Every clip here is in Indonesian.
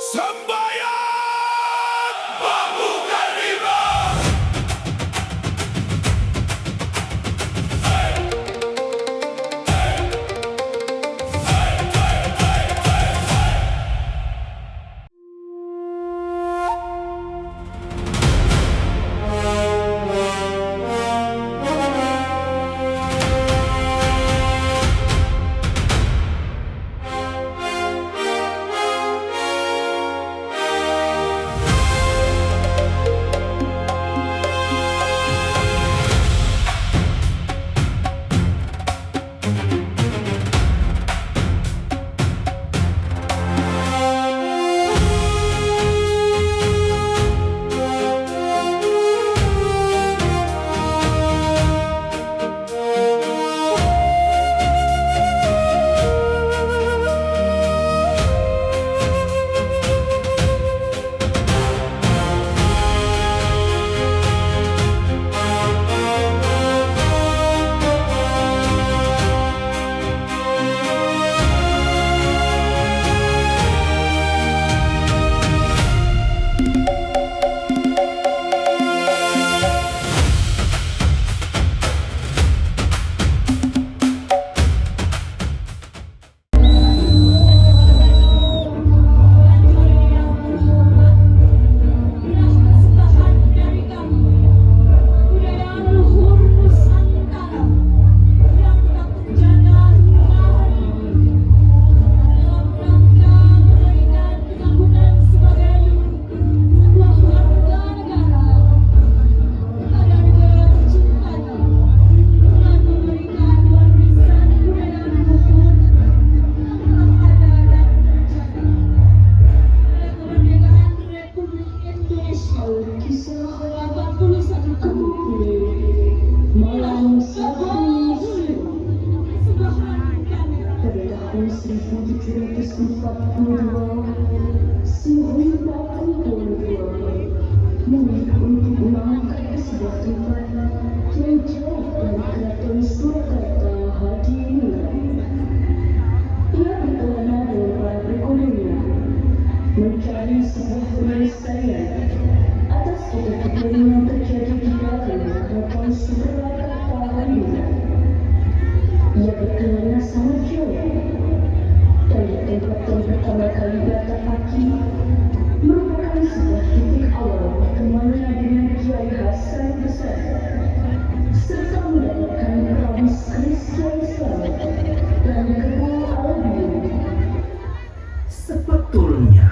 Sembayat Bambu Carnival. Mencari sebuah penyelesaian atas kejadian yang terjadi di dalam keraton Surakarta hari. Ia berkelana sama Jawa dan di tempat yang pertama kali bertapaki merupakan sebuah titik awal pertemuannya dengan Kiai Hasan Besar serta mendapatkan keris Kiai Selamat dan kedua alumni. Sebetulnya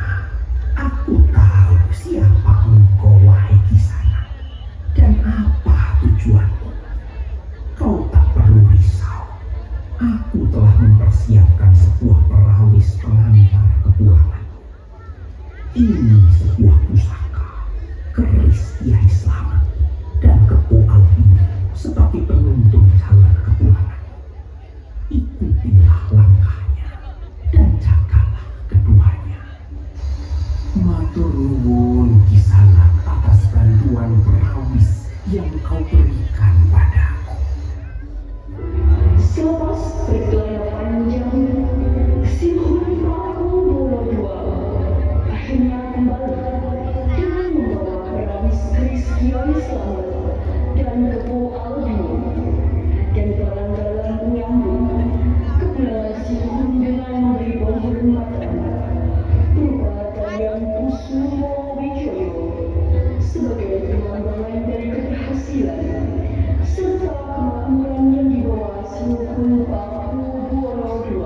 aku tahu siapa engkau, wahai Kisana, dan apa tujuanmu. Kau tak perlu risau. Aku telah mempersiapkan sebuah perawis pengantar kepulangan. Ini sebuah pusaka, keris Kiai Selamat, dan kepo albino sebagai penuntun jalan kepulangan. Ikutilah langkahnya dan jagalah keduanya. Matur nuwun Kisana atas bantuan perawis yang kau berikan padaku. Selepas perjalanan panjang, si Prabu II akhirnya kembali dengan membawa perawis keris Kiai Selamat dan kepo albino dan barang-barang menyambut kepulangan si dengan memberi penghormatan berupa tarian Kusuma Wijoyo sebagai penambahan dari keberhasilan serta kemakmuran yang dibawa Syuro Prabu II.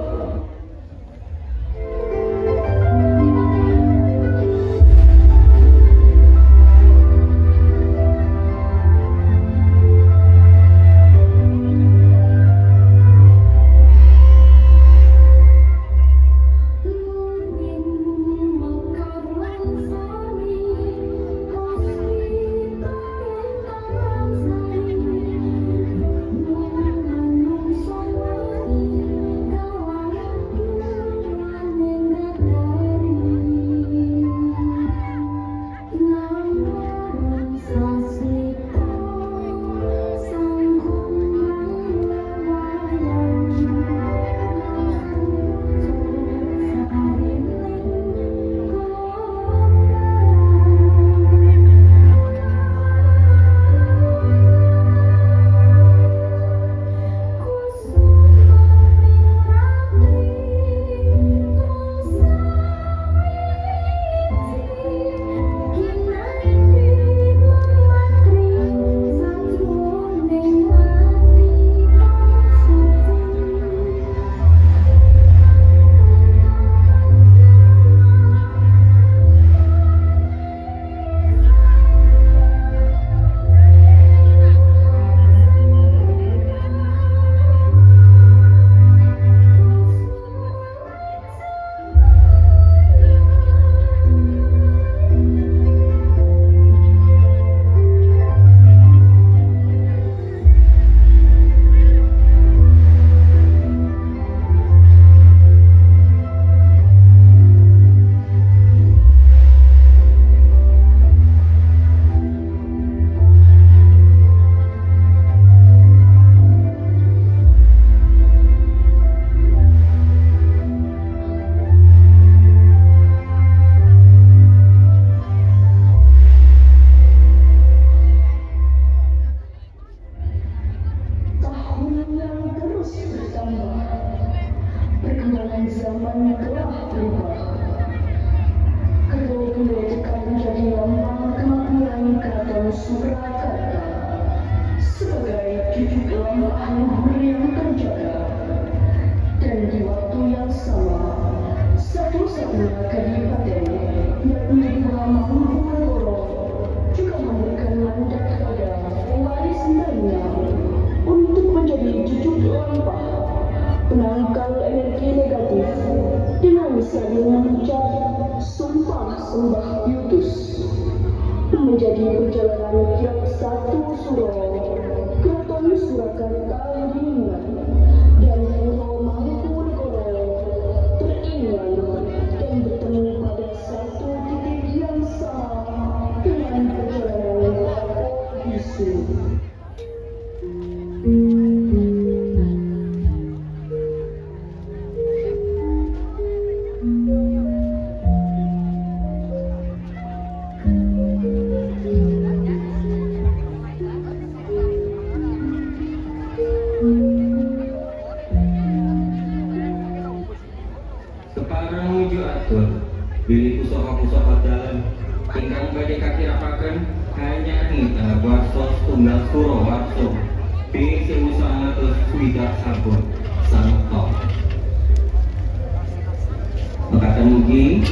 dengan zaman telah berubah. Kedua-dua tekan menjadi lambang kemakmuran Keraton Surakarta sebagai cucu lambang luhur yang terjaga. Dan di waktu yang sama, satu-satunya kadipaten yang menjadi Mangkunegoro juga memberikan mandat kepada pewaris lainnya untuk menjadi cucu lampah penangkal energi negatif dengan saling mengucap sumpah sembah piutus. Menjadi perjalanan kirab satu Syuro, Keraton Surakarta diingat dan Pulau Mangkunegoro teringat dan bertemu pada satu titik yang sama dengan perjalanan bisu. Sekarang menuju atur pilih pusaka-pusaka dalam ingkang badhe kakirapaken hanya nita warsa tunggal Syuro warsa B 1960 sampun santo. Mekaten mugi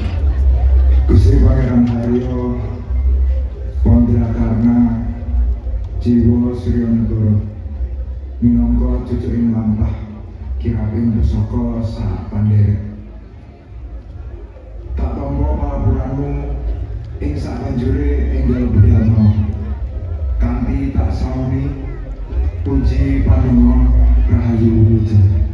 Gusti Pangeran Haryo Pondrakarna Jiwa Srionegoro minangka cucuking lampah kiraping pusaka sak pandherek. Tak tampa palaburanmu ing sabanjure enggal budalno kanthi tak sauni puji panonga rahayu wujud.